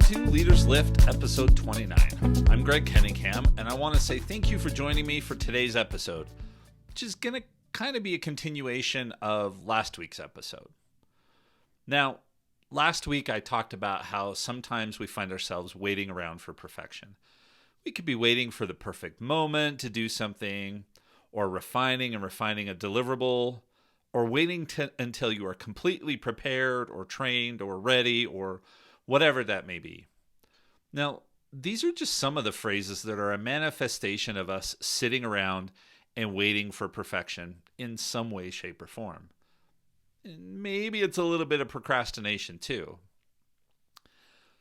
to Leaders Lift, episode 29. I'm Greg Kenningham, and I want to say thank you for joining me for today's episode, which is going to kind of be a continuation of last week's episode. Now, last week I talked about how sometimes we find ourselves waiting around for perfection. We could be waiting for the perfect moment to do something, or refining a deliverable, or waiting until you are completely prepared or trained or ready or whatever that may be. Now, these are just some of the phrases that are a manifestation of us sitting around and waiting for perfection in some way, shape, or form. And maybe it's a little bit of procrastination too.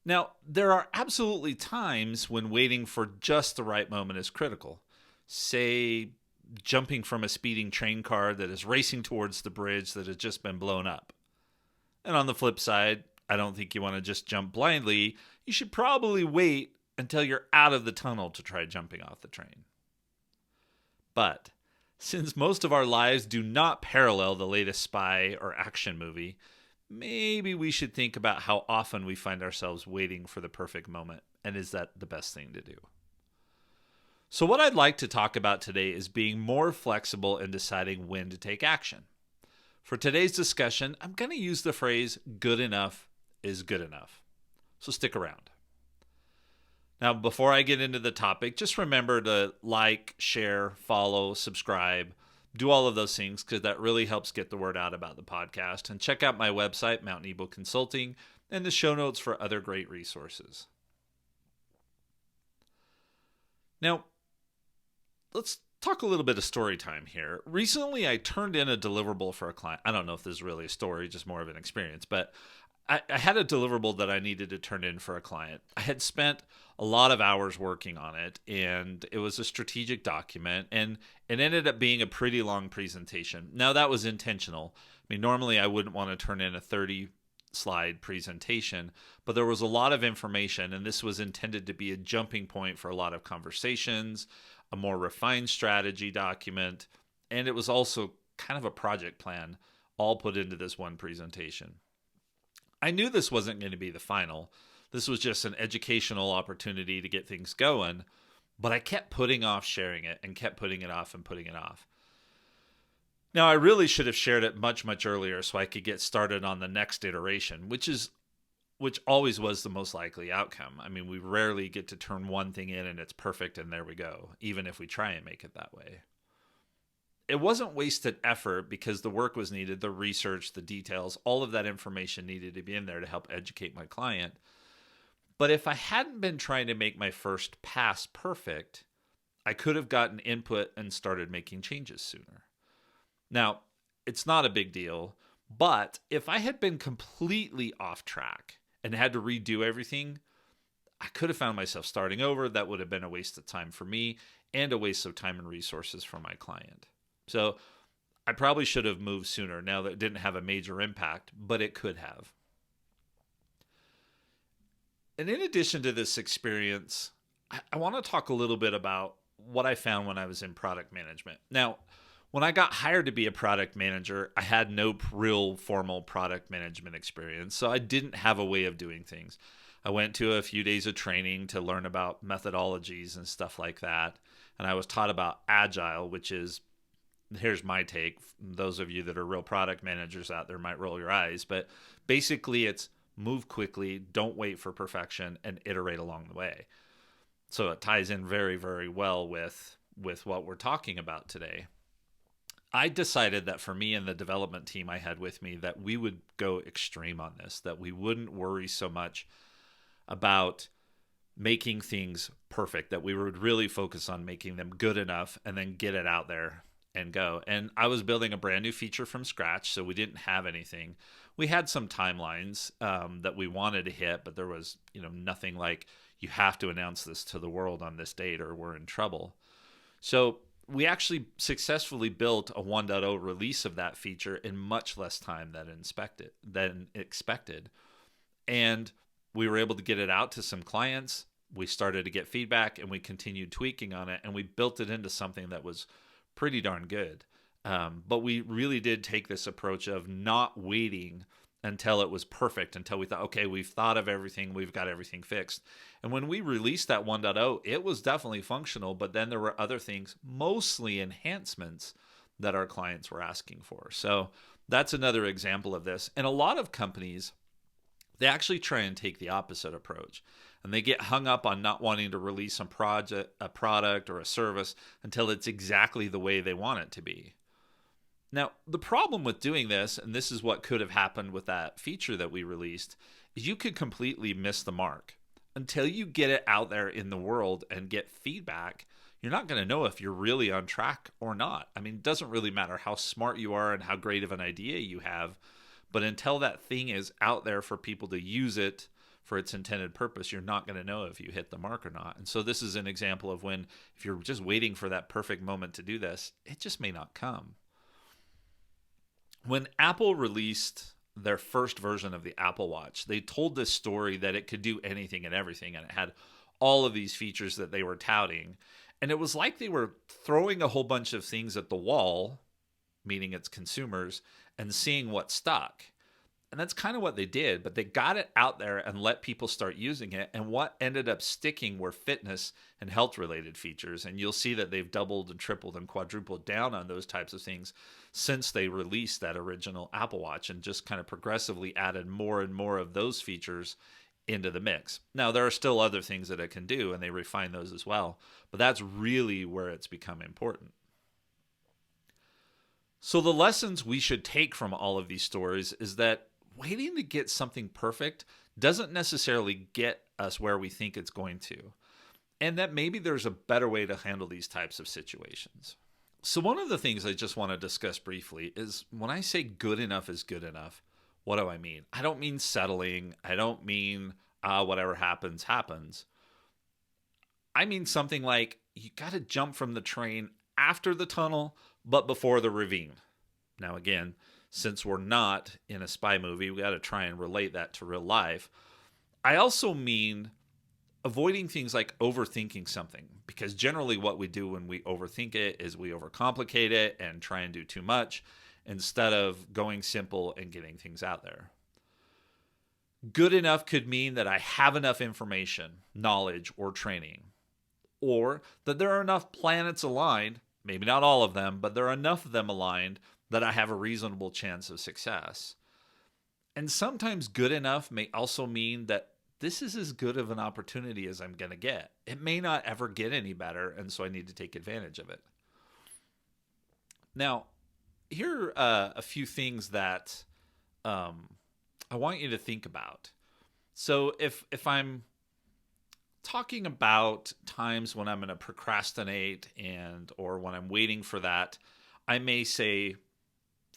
Now, there are absolutely times when waiting for just the right moment is critical. Say, jumping from a speeding train car that is racing towards the bridge that has just been blown up. And on the flip side, I don't think you want to just jump blindly. You should probably wait until you're out of the tunnel to try jumping off the train. But since most of our lives do not parallel the latest spy or action movie, maybe we should think about how often we find ourselves waiting for the perfect moment, and is that the best thing to do? So what I'd like to talk about today is being more flexible in deciding when to take action. For today's discussion, I'm going to use the phrase good enough is good enough. So stick around. Now, before I get into the topic, just remember to like, share, follow, subscribe, do all of those things because that really helps get the word out about the podcast. And check out my website, Mountain Eagle Consulting, and the show notes for other great resources. Now, let's talk a little bit of story time here. Recently, I turned in a deliverable for a client. I don't know if this is really a story, just more of an experience, but I had a deliverable that I needed to turn in for a client. I had spent a lot of hours working on it, and it was a strategic document, and it ended up being a pretty long presentation. Now, that was intentional. I mean, normally I wouldn't want to turn in a 30-slide presentation, but there was a lot of information, and this was intended to be a jumping point for a lot of conversations, a more refined strategy document, and it was also kind of a project plan all put into this one presentation. I knew this wasn't going to be the final. This was just an educational opportunity to get things going, but I kept putting off sharing it and kept putting it off and putting it off. Now, I really should have shared it much, much earlier so I could get started on the next iteration, which always was the most likely outcome. I mean, we rarely get to turn one thing in and it's perfect and there we go, even if we try and make it that way. It wasn't wasted effort because the work was needed, the research, the details, all of that information needed to be in there to help educate my client. But if I hadn't been trying to make my first pass perfect, I could have gotten input and started making changes sooner. Now, it's not a big deal, but if I had been completely off track and had to redo everything, I could have found myself starting over. That would have been a waste of time for me and a waste of time and resources for my client. So I probably should have moved sooner. Now, that didn't have a major impact, but it could have. And in addition to this experience, I want to talk a little bit about what I found when I was in product management. Now, when I got hired to be a product manager, I had no real formal product management experience, so I didn't have a way of doing things. I went to a few days of training to learn about methodologies and stuff like that, and I was taught about Agile, which is, here's my take. Those of you that are real product managers out there might roll your eyes, but basically it's move quickly, don't wait for perfection, and iterate along the way. So it ties in very, very well with what we're talking about today. I decided that for me and the development team I had with me, that we would go extreme on this, that we wouldn't worry so much about making things perfect, that we would really focus on making them good enough and then get it out there and go. And I was building a brand new feature from scratch, so we didn't have anything. We had some timelines that we wanted to hit, but there was, nothing like you have to announce this to the world on this date or we're in trouble. So we actually successfully built a 1.0 release of that feature in much less time than expected. And we were able to get it out to some clients. We started to get feedback and we continued tweaking on it, and we built it into something that was pretty darn good. But we really did take this approach of not waiting until it was perfect, until we thought, okay, we've thought of everything, we've got everything fixed. And when we released that 1.0, it was definitely functional, but then there were other things, mostly enhancements, that our clients were asking for. So that's another example of this. And a lot of companies, they actually try and take the opposite approach. And they get hung up on not wanting to release a product or a service until it's exactly the way they want it to be. Now, the problem with doing this, and this is what could have happened with that feature that we released, is you could completely miss the mark. Until you get it out there in the world and get feedback, you're not going to know if you're really on track or not. I mean, it doesn't really matter how smart you are and how great of an idea you have, but until that thing is out there for people to use it for its intended purpose, you're not going to know if you hit the mark or not. And so this is an example of when, if you're just waiting for that perfect moment to do this, it just may not come. When Apple released their first version of the Apple Watch, they told this story that it could do anything and everything, and it had all of these features that they were touting. And it was like they were throwing a whole bunch of things at the wall, meaning its consumers, and seeing what stuck. And that's kind of what they did, but they got it out there and let people start using it. And what ended up sticking were fitness and health-related features. And you'll see that they've doubled and tripled and quadrupled down on those types of things since they released that original Apple Watch, and just kind of progressively added more and more of those features into the mix. Now, there are still other things that it can do, and they refine those as well. But that's really where it's become important. So the lessons we should take from all of these stories is that waiting to get something perfect doesn't necessarily get us where we think it's going to, and that maybe there's a better way to handle these types of situations. So one of the things I just want to discuss briefly is when I say good enough is good enough, what do I mean? I don't mean settling. I don't mean whatever happens, happens. I mean something like you got to jump from the train after the tunnel, but before the ravine. Now, again, since we're not in a spy movie, we got to try and relate that to real life. I also mean avoiding things like overthinking something, because generally what we do when we overthink it is we overcomplicate it and try and do too much instead of going simple and getting things out there. Good enough could mean that I have enough information, knowledge, or training, or that there are enough planets aligned, maybe not all of them, but there are enough of them aligned that I have a reasonable chance of success. And sometimes good enough may also mean that this is as good of an opportunity as I'm going to get. It may not ever get any better, and so I need to take advantage of it. Now, here are a few things that I want you to think about. So if I'm talking about times when I'm going to procrastinate or when I'm waiting for that, I may say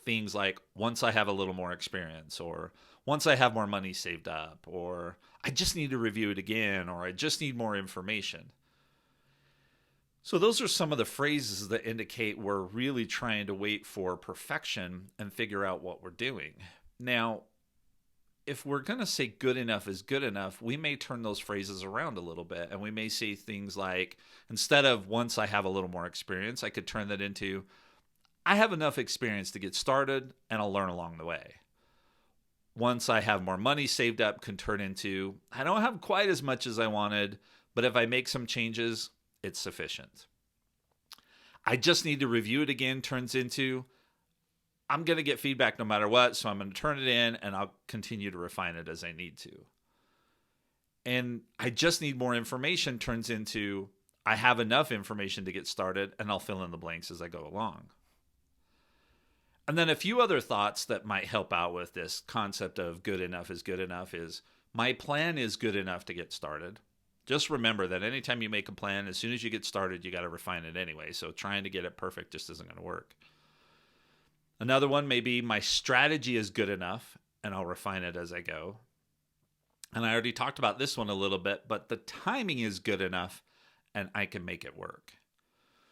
things like, once I have a little more experience, or once I have more money saved up, or I just need to review it again, or I just need more information. So those are some of the phrases that indicate we're really trying to wait for perfection and figure out what we're doing. Now, if we're going to say good enough is good enough, we may turn those phrases around a little bit, and we may say things like, instead of once I have a little more experience, I could turn that into, I have enough experience to get started, and I'll learn along the way. Once I have more money saved up can turn into, I don't have quite as much as I wanted, but if I make some changes, it's sufficient. I just need to review it again turns into, I'm going to get feedback no matter what, so I'm going to turn it in, and I'll continue to refine it as I need to. And I just need more information turns into, I have enough information to get started, and I'll fill in the blanks as I go along. And then a few other thoughts that might help out with this concept of good enough is my plan is good enough to get started. Just remember that anytime you make a plan, as soon as you get started, you got to refine it anyway. So trying to get it perfect just isn't going to work. Another one may be my strategy is good enough, and I'll refine it as I go. And I already talked about this one a little bit, but the timing is good enough, and I can make it work.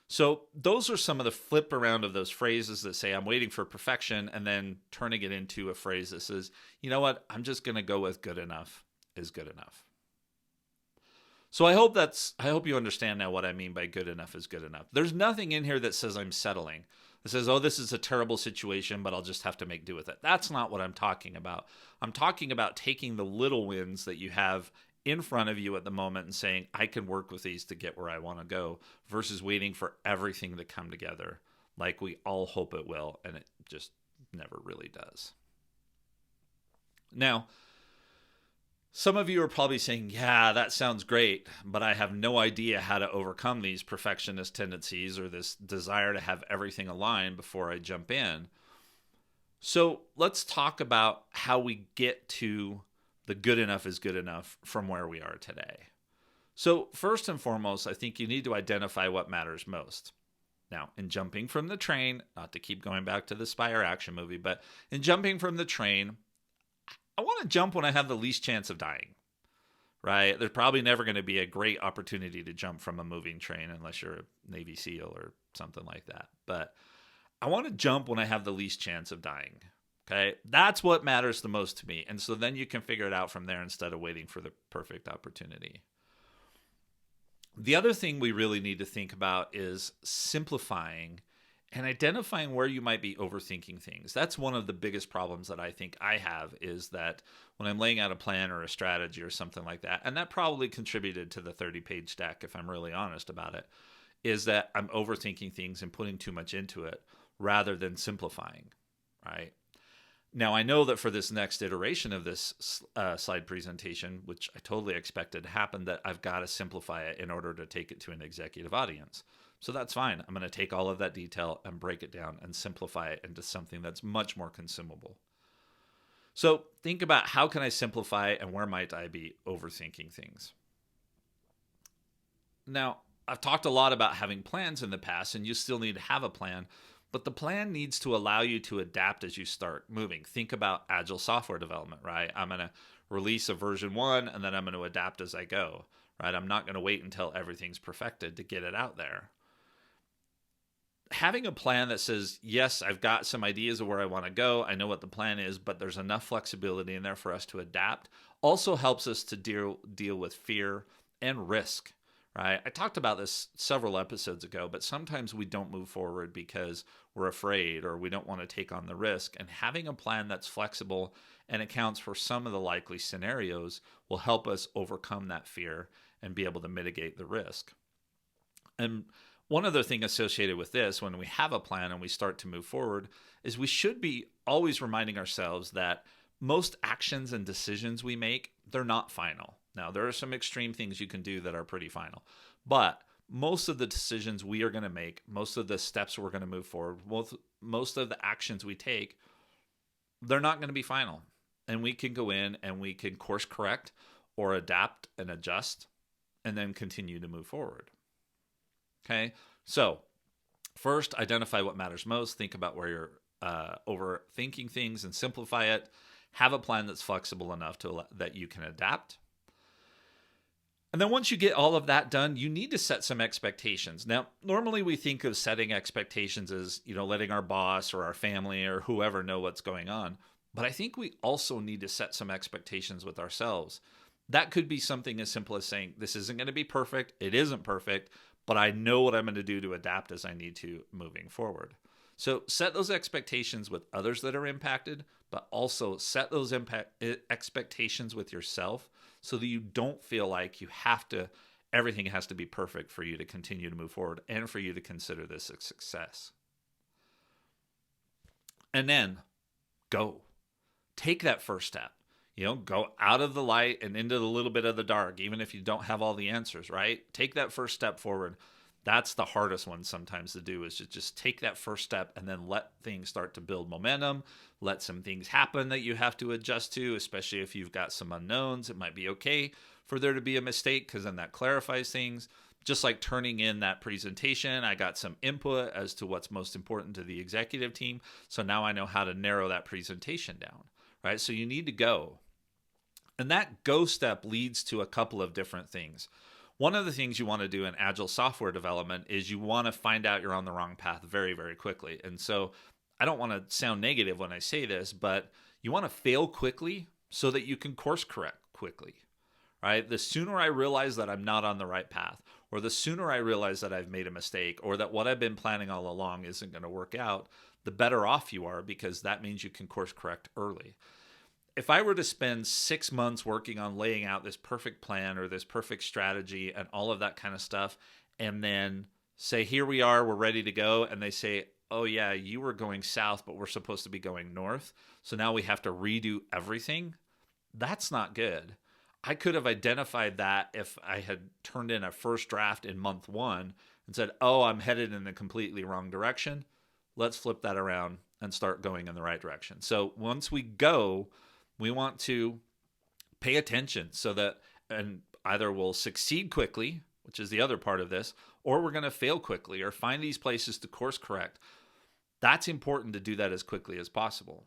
So those are some of the flip around of those phrases that say I'm waiting for perfection, and then turning it into a phrase that says, you know what, I'm just going to go with good enough is good enough. So I hope you understand now what I mean by good enough is good enough. There's nothing in here that says I'm settling. It says, oh, this is a terrible situation, but I'll just have to make do with it. That's not what I'm talking about. I'm talking about taking the little wins that you have in front of you at the moment and saying, I can work with these to get where I want to go, versus waiting for everything to come together like we all hope it will, and it just never really does. Now, some of you are probably saying, yeah, that sounds great, but I have no idea how to overcome these perfectionist tendencies or this desire to have everything aligned before I jump in. So let's talk about how we get to the good enough is good enough from where we are today. So first and foremost, I think you need to identify what matters most. Now, in jumping from the train, not to keep going back to the Spire action movie, but in jumping from the train, I want to jump when I have the least chance of dying, right? There's probably never going to be a great opportunity to jump from a moving train unless you're a Navy SEAL or something like that. But I want to jump when I have the least chance of dying, okay? That's what matters the most to me. And so then you can figure it out from there instead of waiting for the perfect opportunity. The other thing we really need to think about is simplifying and identifying where you might be overthinking things. That's one of the biggest problems that I think I have, is that when I'm laying out a plan or a strategy or something like that, and that probably contributed to the 30-page deck, if I'm really honest about it, is that I'm overthinking things and putting too much into it rather than simplifying, right? Now, I know that for this next iteration of this slide presentation, which I totally expected to happen, that I've got to simplify it in order to take it to an executive audience. So that's fine. I'm going to take all of that detail and break it down and simplify it into something that's much more consumable. So think about, how can I simplify and where might I be overthinking things? Now, I've talked a lot about having plans in the past, and you still need to have a plan, but the plan needs to allow you to adapt as you start moving. Think about agile software development, right? I'm going to release a version 1 and then I'm going to adapt as I go, right? I'm not going to wait until everything's perfected to get it out there. Having a plan that says, yes, I've got some ideas of where I want to go, I know what the plan is, but there's enough flexibility in there for us to adapt, also helps us to deal with fear and risk, right? I talked about this several episodes ago, but sometimes we don't move forward because we're afraid or we don't want to take on the risk. And having a plan that's flexible and accounts for some of the likely scenarios will help us overcome that fear and be able to mitigate the risk. And one other thing associated with this, when we have a plan and we start to move forward, is we should be always reminding ourselves that most actions and decisions we make, they're not final. Now, there are some extreme things you can do that are pretty final, but most of the decisions we are going to make, most of the steps we're going to move forward, most of the actions we take, they're not going to be final. And we can go in and we can course correct or adapt and adjust and then continue to move forward. Okay, so first, identify what matters most. Think about where you're overthinking things and simplify it. Have a plan that's flexible enough that you can adapt. And then once you get all of that done, you need to set some expectations. Now, normally we think of setting expectations as, letting our boss or our family or whoever know what's going on. But I think we also need to set some expectations with ourselves. That could be something as simple as saying, this isn't going to be perfect. It isn't perfect, but I know what I'm going to do to adapt as I need to moving forward. So set those expectations with others that are impacted, but also set those expectations with yourself so that you don't feel like everything has to be perfect for you to continue to move forward and for you to consider this a success. And then go. Take that first step. Go out of the light and into the little bit of the dark, even if you don't have all the answers, right? Take that first step forward. That's the hardest one sometimes to do, is to just take that first step and then let things start to build momentum. Let some things happen that you have to adjust to, especially if you've got some unknowns. It might be okay for there to be a mistake because then that clarifies things. Just like turning in that presentation, I got some input as to what's most important to the executive team. So now I know how to narrow that presentation down, right? So you need to go. And that go step leads to a couple of different things. One of the things you want to do in agile software development is you want to find out you're on the wrong path very, very quickly. And so I don't want to sound negative when I say this, but you want to fail quickly so that you can course correct quickly, right? The sooner I realize that I'm not on the right path, or the sooner I realize that I've made a mistake, or that what I've been planning all along isn't going to work out, the better off you are, because that means you can course correct early. If I were to spend 6 months working on laying out this perfect plan or this perfect strategy and all of that kind of stuff, and then say, here we are, we're ready to go, and they say, oh yeah, you were going south, but we're supposed to be going north, so now we have to redo everything, that's not good. I could have identified that if I had turned in a first draft in month 1 and said, oh, I'm headed in the completely wrong direction. Let's flip that around and start going in the right direction. So once we go, we want to pay attention so that, and either we'll succeed quickly, which is the other part of this, or we're going to fail quickly or find these places to course correct. That's important to do that as quickly as possible.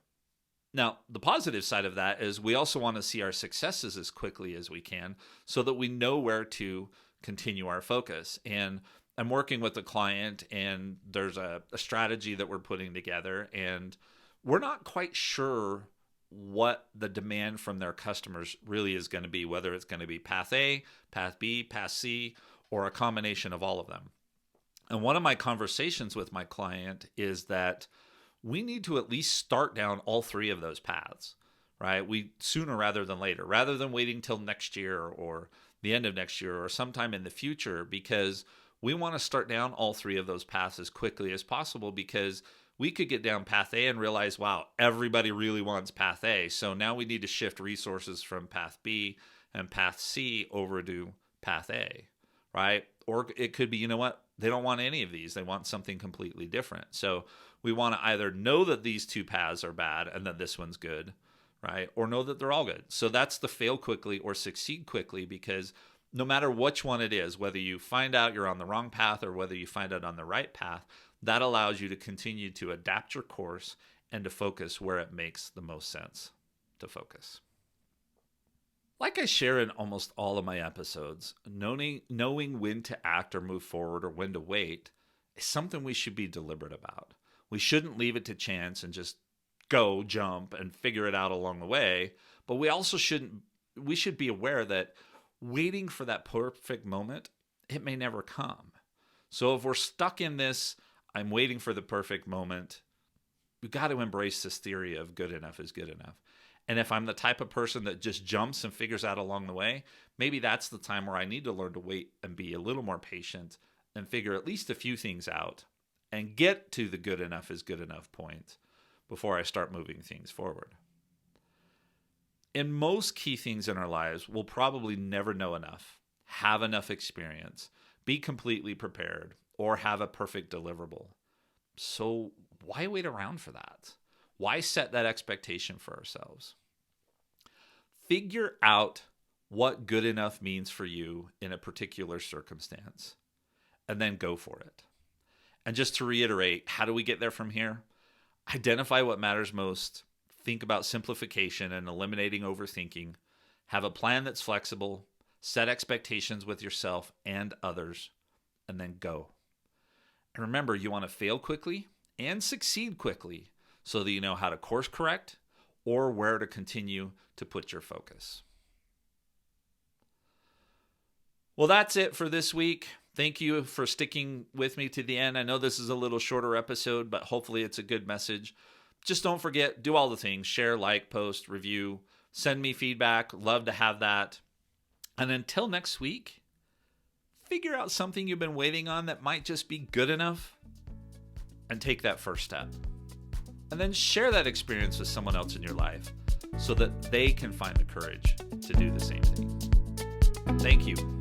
Now, the positive side of that is we also want to see our successes as quickly as we can so that we know where to continue our focus. And I'm working with a client, and there's a strategy that we're putting together, and we're not quite sure what the demand from their customers really is going to be, whether it's going to be path A, path B, path C, or a combination of all of them. And one of my conversations with my client is that we need to at least start down all 3 of those paths, right? Sooner rather than later, rather than waiting till next year or the end of next year or sometime in the future, because we want to start down all 3 of those paths as quickly as possible, because we could get down path A and realize, wow, everybody really wants path A. So now we need to shift resources from path B and path C over to path A, right? Or it could be, you know what? They don't want any of these. They want something completely different. So we want to either know that these 2 paths are bad and that this one's good, right? Or know that they're all good. So that's the fail quickly or succeed quickly, because no matter which one it is, whether you find out you're on the wrong path or whether you find out on the right path, that allows you to continue to adapt your course and to focus where it makes the most sense to focus. Like I share in almost all of my episodes, knowing when to act or move forward or when to wait is something we should be deliberate about. We shouldn't leave it to chance and just go, jump, and figure it out along the way. But we should be aware that waiting for that perfect moment, it may never come. So if we're stuck in this, I'm waiting for the perfect moment, we've got to embrace this theory of good enough is good enough. And if I'm the type of person that just jumps and figures out along the way, maybe that's the time where I need to learn to wait and be a little more patient and figure at least a few things out and get to the good enough is good enough point before I start moving things forward. In most key things in our lives, we'll probably never know enough, have enough experience, be completely prepared, or have a perfect deliverable. So why wait around for that? Why set that expectation for ourselves? Figure out what good enough means for you in a particular circumstance, and then go for it. And just to reiterate, how do we get there from here? Identify what matters most. Think about simplification and eliminating overthinking. Have a plan that's flexible. Set expectations with yourself and others, and then go. And remember, you want to fail quickly and succeed quickly so that you know how to course correct or where to continue to put your focus. Well, that's it for this week. Thank you for sticking with me to the end. I know this is a little shorter episode, but hopefully it's a good message. Just don't forget, do all the things. Share, like, post, review, send me feedback. Love to have that. And until next week, figure out something you've been waiting on that might just be good enough and take that first step. And then share that experience with someone else in your life so that they can find the courage to do the same thing. Thank you.